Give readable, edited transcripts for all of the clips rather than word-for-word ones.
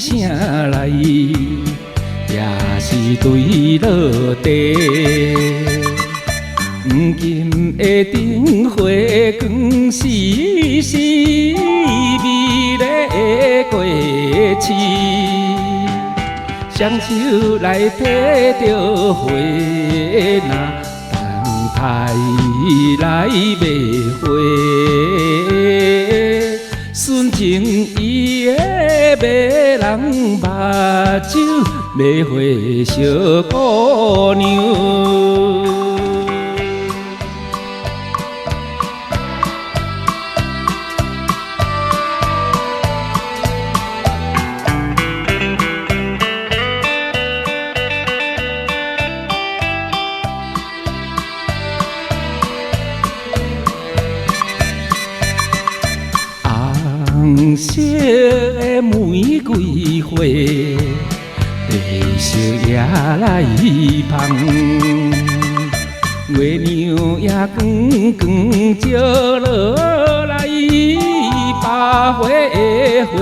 声来，也是对落地。黄金的灯火光，时时美丽的过市。双手来摕着花，那等待来卖花。纯情伊的卖人目睭，卖花小姑娘。红色的玫瑰花，白色也来香。月亮也光光照落来，百花的花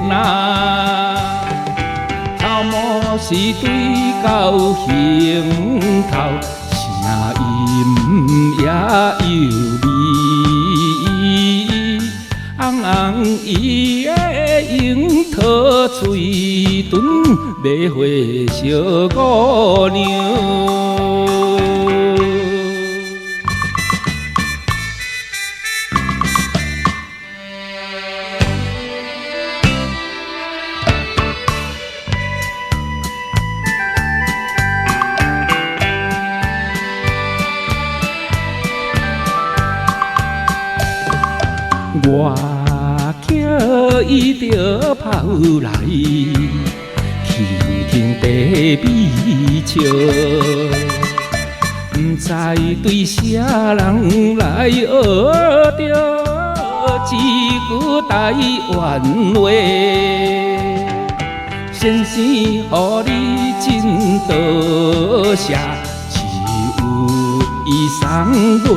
篮。头毛是对到胸头，声音也优美。红红伊的樱桃嘴唇，卖花小姑娘。我叫伊着跑来，轻轻地美笑，不知对啥人来学着一句台湾话，先生，予你真多谢，只有伊送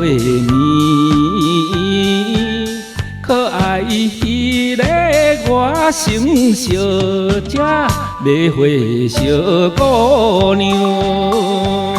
月面。可爱迄个我心小姐，卖花小姑娘。